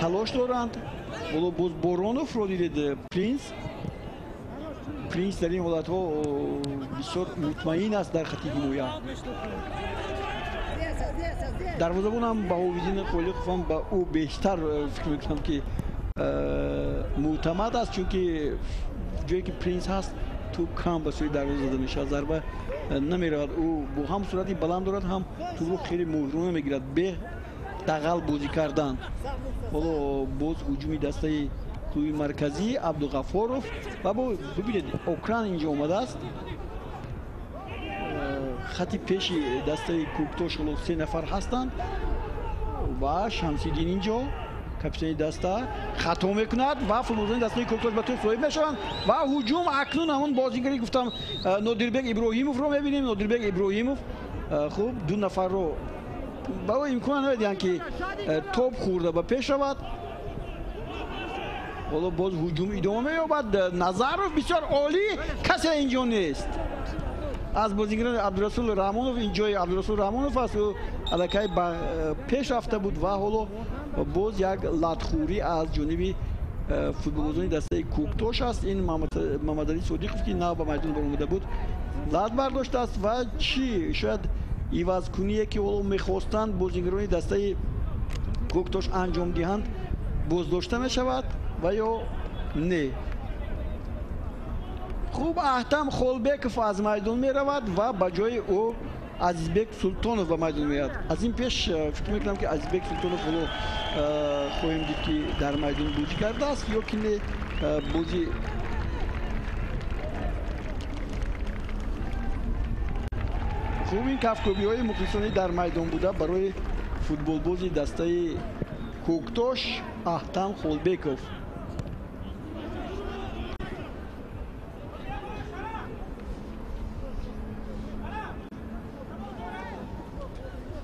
талош доранд. ҳоло боз Бороновро дидед. Принс дар ин ҳолатҳо бисёр мутмаин аст дар хати ҳимоя. дарвозабонам Баҳовиддин Холиқовам ба ӯ бештар фикр мекунам ки мӯътамад аст, чунки ҷое ки Принс ҳаст ту кам ба сӯи дарвоза зада мешавад, зарба намеравад. ӯ бо ҳам сурати баланд дорад, ҳам тӯбро хеле моҳирона мегирад, бе дағал бозӣ кардан. ҳоло боз ҳуҷуми дастаи клуби марказӣ Абдуғафоров ва бибинед Окран инҷо омадааст. хати пеши дастаи Кӯктош ҳоло 3 нафар ҳастанд ва Шамсиддин инҷо капитани даста хато мекунад ва футболзони дастаи Кӯктош ба тӯб соҳиб мешаванд ва ҳуҷум акнун ҳамон бозигари гуфтам Нодирбек Иброҳимовро мебинем. Нодирбек Иброҳимов хуб ду нафарро ба ӯ имкон намедиҳанд ки тоб хӯрда ба пеш равад. ҳоло боз ҳуҷум идома меёбад. Назаров бисёр олӣ, касе инҷо нест. аз бозигарони Абдурасул Раҳмонов, инҷои Абдурасул Раҳмонов аст, ӯ аллакай ба пеш рафта буд ва ҳоло боз як латхӯрӣ аз ҷониби футболбозони дастаи Куктош аст. Ин Мамадали Содиқов ки нав ба майдон баромада буд лад бардоштааст ва чӣ шояд ивазкуние ки оло мехостанд бозигарони дастаи Куктош анҷом диҳанд боздошта мешавад ва ё не. хуб Аҳтам Холбеков аз майдон меравад ва ба ҷои ӯ Азизбек Султонов ба майдон меояд. Аз ин пеш фикр мекунам ки Азизбек Султонов ҳоло хоҳем дид ки дар майдон бозӣ кардааст ё ки не бозӣ хуб ин кафкобиҳои мухлисонӣ дар майдон буда барои футболбози дастаи Куктош Аҳтам Холбеков.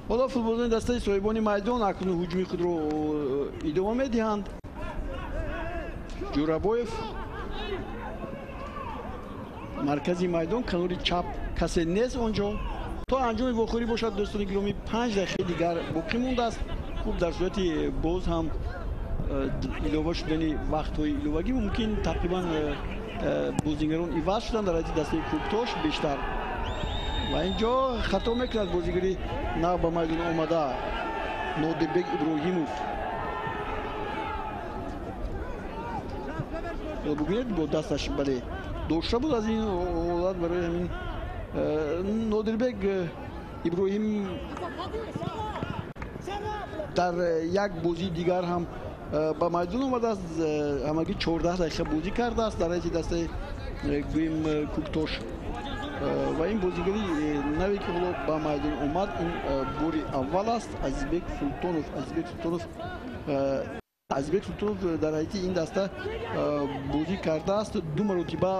ҳоло футболбозони дастаи соҳибони майдон акнун ҳуҷуми худро идома медиҳанд. Ҷурабоев маркази майдон канори чап касе нест онҷо. то анҷоми вохӯрӣ бошад дӯстони гиромӣ 5 дақиқаи дигар боқӣ мондааст. хуб дар сурати боз ҳам илова шудани вақтҳои иловагӣ мумкин тақрибан бозигарон иваз шуданд дар ҳайати дастаи Куктош бештар. ва инҷо хато мекунад бозигари нав ба майдон омада Нодирбек Иброҳимов. бубинед бо дасташ бале дошта буд аз ин ҳолат барои ҳамин Нодирбек Иброҳим дар як бозии дигар ҳам ба майдон омадааст. ҳамагӣ 14 дақиқа бозӣ кардааст дар ҳайати дастаи гӯем Куктош. ва ин бозигари наве ки ҳоло ба майдон омад ин бори аввал аст. Азизбек Султонов дар ҳайати ин даста бозӣ кардааст. ду маротиба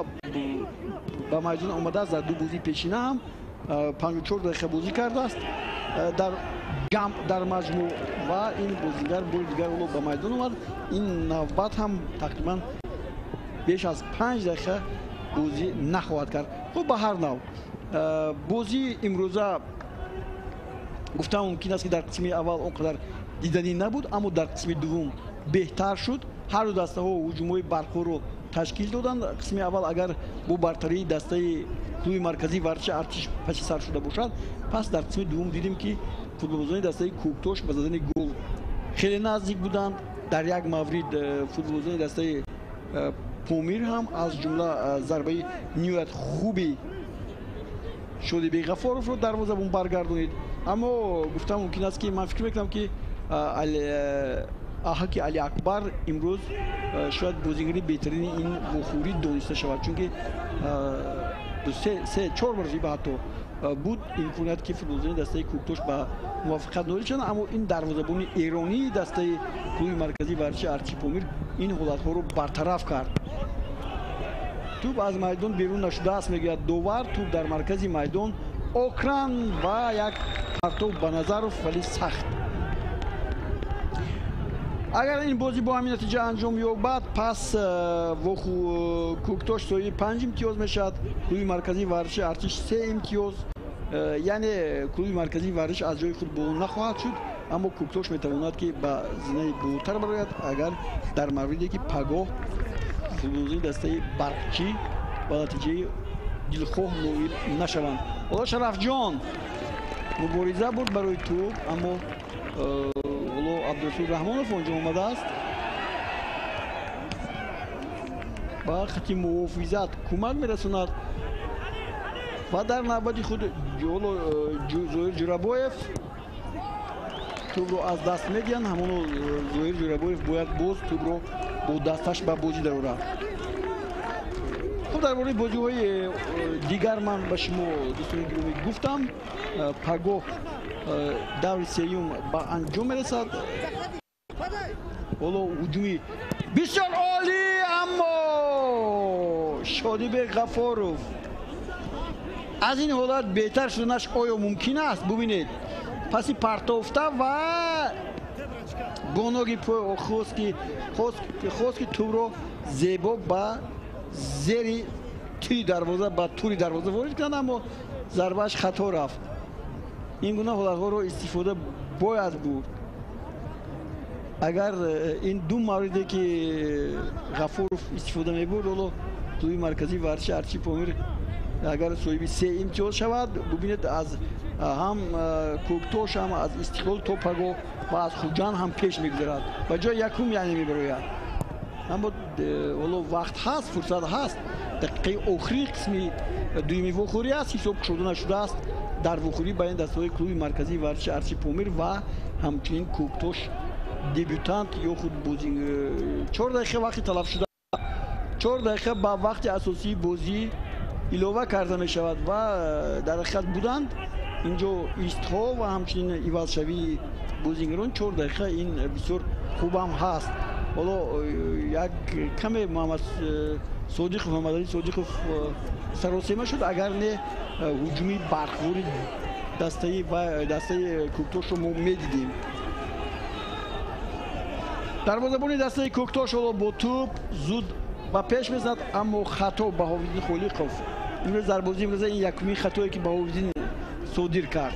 ба майдон омадааст. дар ду бозии пешина ҳам 54 дақиқа бозӣ кардааст дар маҷмӯъ ва ин бозигар бори дигар ҳоло ба майдон омад. ин навбат ҳам тақрибан беш аз 5 дақиқа бозӣ нахоҳад кард. хуб ба ҳар нав бозии имрӯза гуфтам мумкин аст ки дар қисми аввал он қадар диданӣ набуд, аммо дар қисми дуввум беҳтар шуд. ҳарду дастаҳо ҳуҷумҳои барқорро ташкил доданд. қисми аввал агар бо бартарии дастаи клуби марказии варзиши Артиш паши сар шуда бошад, пас дар қисми дуввум дидем ки футболбозони дастаи Куктош ба задани гол хеле наздик буданд. дар як маврид футболбозони дастаи Помир ҳам аз ҷумла зарбаи ниҳоят хуби Шодибек Ғафоровро дарвозабон баргардонид. аммо гуфтам мумкин аст ки ман фикр мекунам ки аҳаки Али Акбар имрӯз шояд бозигари беҳтарини ин вохӯрӣ дониста шавад, чунки 3-4 маротиба ҳатто буд имконият ки футболбозони дастаи Куктош ба муваффақият ноил шуданд, аммо ин дарвозабони эронии дастаи клуби марказии варзиши Артиши Помир ин ҳолатҳоро бартараф кард. туп аз майдон берун нашудааст мегӯяд довар. туп дар маркази майдон Окран ва як партов ба Назаров, вале сахт. агар ин бозӣ бо ҳамин натиҷа анҷом ёбад, пас Куктош соҳиби 5 имтиёз мешавад, клуби марказии варзиши Артиш 3 имтиёз. яъне клуби марказии варзиш аз ҷои худ болон нахоҳад шуд, аммо Куктош метавонад ки ба зинаи болотар барояд агар дар мавриде ки пагоҳ футболбозони дастаи Барқчӣ ба натиҷаи дилхоҳ ноил нашаванд. ҳоло Шарафҷон мубориза буд барои туп, аммо ҳоло Абдурасул Раҳмонов онҷо омадааст. ба хати муҳофизат кӯмак мерасонад ва дар навбати худ Зоҳир Ҷурабоев тӯбро аз даст медиҳанд. ҳамоно Зоҳир Ҷурабоев бояд боз тӯбро бо дасташ ба бозӣ дарорад. хуб дар бораи бозиҳои дигар ман ба шумо дӯстони гиромӣ гуфтам. пагоҳ даври сеюм ба анҷом мерасад. ҳоло ҳуҷуми бисёр олӣ, аммо Шодибек Ғафоров аз ин ҳолат беҳтар шуданаш оё мумкин аст? бубинед паси партофта ва бо ноги пой хост ки тӯбро зебо ба зери тӯи дарвоза ба тури дарвоза ворид кунад, аммо зарбааш хато рафт. ин гуна ҳолатҳоро истифода бояд бурд. اگر این دو موردی که غفورов استفاده می‌برد ولو توی مرکزی ورزش ارچی پومیر اگر صاحب 3 امتیاز شود ببینید از هم کوکتوش هم از استقلال توپاگو و از خوجان هم پیش می‌گذرد و جای یکم یعنی می‌بروید اما ولو وقت هست فرصت هست دقیقه آخری قسمی دویمی وخوری است حساب شده نشده است در وخوری بین دسته‌های کلوب مرکزی ورزش ارچی پومیر و همچنین کوکتوش دبیوتانت یا خود بازی 4 دقیقه وقتی تلف شده 4 دقیقه با وقت اساسی بازی ایلوه کرده می شود و در حقیقت بودند اینجا ایستها و همچنین ایواز شوی بازیگران 4 دقیقه این بسیار خوب هم هست حالا یک کمی محمد صادق محمد علی صادقов سراسیمه شد اگر نه هجومی برخوری دسته کوکتوش رو میدیدیم دروازه‌بان دسته کوکتوش رو با توپ زود و پیش میزد اما خطا بهاوالدین خلیقov امروز در بازی امروز این یکمی خطایی که بهاوالدین صادر کرد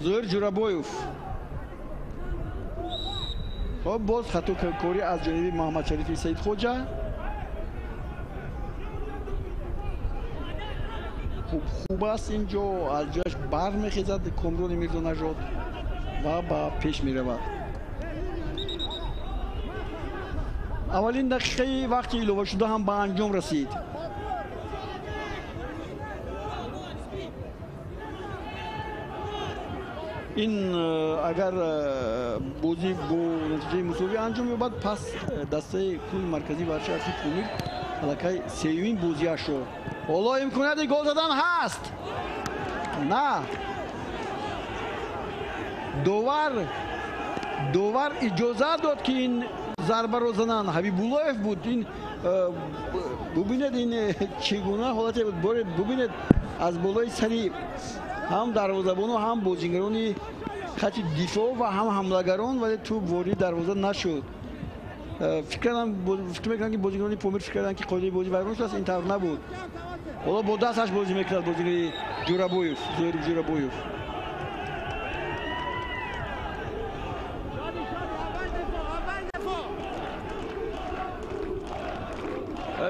زهیر جورابویف خب باز خطا کاری از جانب محمد شریفی سید خوجا خوب است اینجا از جاش بر میخیزد کامران میرزا نژاد و با پیش میرود اولین دقیقه وقتی ایلوه شده هم به انجام رسید این اگر بازی با نتیجه مساوی انجام یابد پس دسته کلوب مرکزی ورزش ارچی پومیر الکی سومین بازیش رو حالا امکانیت گل زدن هست نه دوور اجازه داد که این ضربه رو زنن حبیب‌الله‌اف بود این ببینید این چگونه حالتی بود ببینید از بالای سری هم دروازه‌بان و هم بازیگران خط دفاع و هم حمله‌گران ولی توپ وارد دروازه نشد فکر می‌کنم که بازیگران پومیر فکر کردن که قاعده بازی برنامه است این طور نبود حالا با دستش بازی می‌کرد بازیگر جورابویف زهیر جورابویف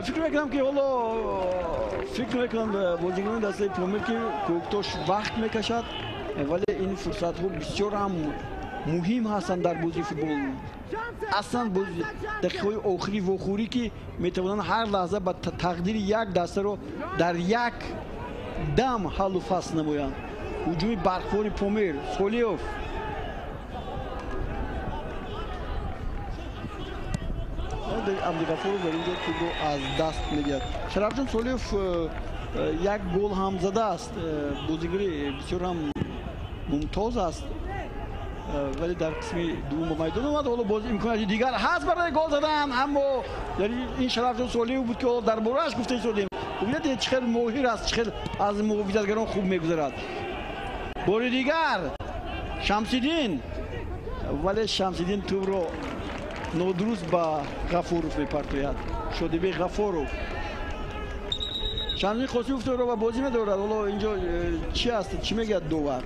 فکر میکنم که حالا بازیگران دسته پومیر که کوکتوش وقت میکشد ولی این فرصت ها بسیار هم مهم هستند در بازی فوتبال اصلا دقیقه آخری و خوری که میتوانند هر لحظه با تقدیر یک دسته رو در یک دم حل و فصل نمایند هجوم برخوری پومیر سولیوف عبدالغفور در اینجا توپ رو از دست میگیرد شرافجان سولیوف یک گل هم زده است بازیگر بسیار هم ممتاز است ولی در قسم دوم میدان اومد حالا باز امکانات دیگر هست برای گل زدن اما این شرافجان سولیوف بود که در بارش گفته شدیم ببینید چقدر ماهر است چقدر از محافظتگران خوب میگذرد بار دیگر شمس‌الدین ولی شمس‌الدین توپ رو نادرست با غفورov میپرتوید شده به غفورov شمس‌الدین خسروف رو با بازی میدارد حالا اینجا چی است چی میگه دوور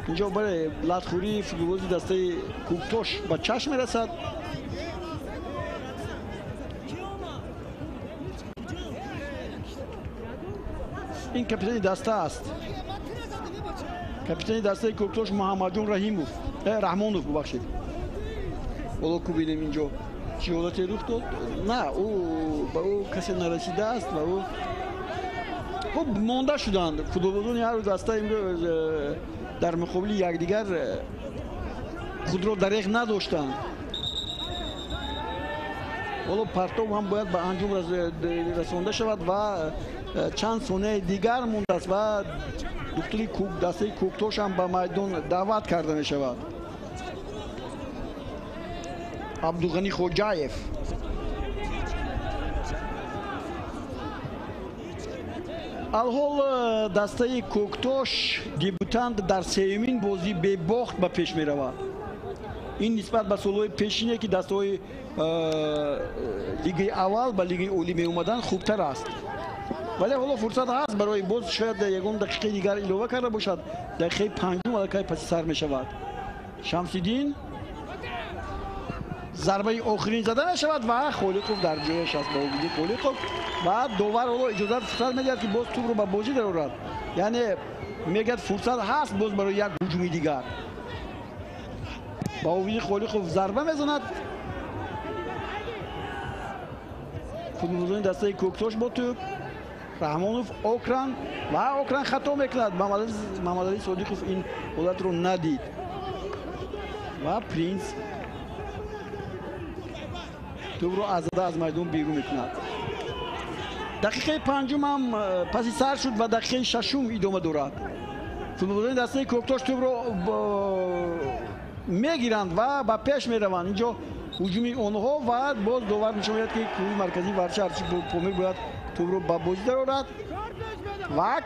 اینجا برای لطخوری فوتبالی دسته کوکتوش با چشم میرسد این کاپیتان دسته است کاپیتان دسته کوکتوش محمدجان رحمانوف ببخشید حالا کو بینیم اینجا چی حالتی رخ داد نه او با او کسی نرسیده است و او خب مانده شدند فوتبالون هر دسته امروز در مقابل یکدیگر خود را دریغ نداشتند حالا پرتاب هم باید به انجام رسانده شود و چند ثانیه دیگر مونده است و دکتری دسته کوکتوش هم به میدان دعوت کرده می شود عبدالغنی خوجایف الحال دسته کوکتوش دبیوتانت در سومین بازی به باخت به پیش می رود این نسبت به سالهای پیشینه که دسته های لیگ اول به لیگ اولی می اومدن خوبتر است ولی حالا فرصت هست برای باز شاید یکم دقیقه دیگر ایلوه کرده باشد دقیقه پنجم الکی پس سر می شود شمسیدین ضربه آخرین زده نشود و خالقوف در جایش است با وجود خالقوف و دوباره او اجازه فرصت میدهد که باز توپ رو به بازی درآورد. یعنی میگه فرصت هست باز برای یک هجوم دیگر. با وجود خالقوف ضربه میزند. فوتبالبازان دسته کوکتاش با توپ. رحمانوف اوکران و اوکران خطا میکند. محمد علی صادقوف این حالت رو ندید و پرینس توپ رو از میدان بیرون میکند. دقیقه پنجم هم پسی سر شد و دقیقه ششم ادامه دارد. فوتبالبازان دسته کوکتاش توپ رو میگیرند و با پیش میروند. اینجا هجومی آنها و باز دوباره نشون میدهد که کلوب مرکزی ورزش ارچی پومیر باید توپ رو به بازی درآورد و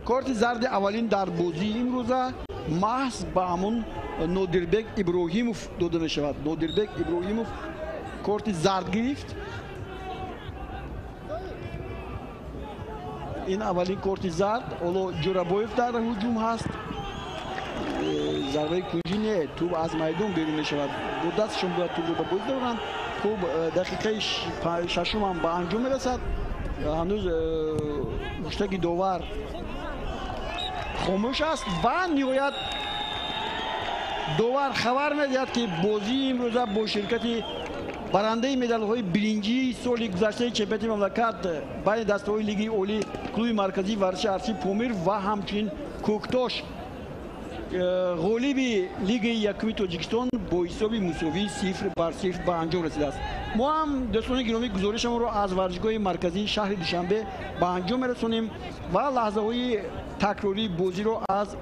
کارت زرد اولین در بازی امروزه محض به همون نادربک ابراهیموف داده می شود. نادربک ابراهیموف کارت زرد گرفت. این اولین کارت زرد. حالا جورابویف در هجوم هست. ضربه کنجی نه، توپ از میدان بیرون می شود. دو دستشون باید توپ رو به بازی درآورند. خوب دقیقه ششم هم به انجام میرسد. هنوز مشتاق داور خاموش است و نهایت داور خبر میدهد که بازی امروزه با شرکت برنده مدال‌های برنجی سال گذشته چمپیونات مملکت بین دسته‌های لیگ اولی کلوب مرکزی ورزش ارچی پومیر و همچنین کوکتاش غالب لیگ یکم تاجیکستان با حساب مساوی 0-0 به انجام رسیده است. ما هم دوستان گرامی گزارش ما رو از ورزشگاه مرکزی شهر دوشنبه به انجام میرسونیم و لحظه های تکراری بازی رو از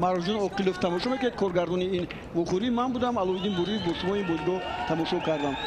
مهرجان اوکیلوف تماشا میکنید. کارگردان این وقوری من بودم. علاءالدین بوری با شما این بازی رو تماشا کردم.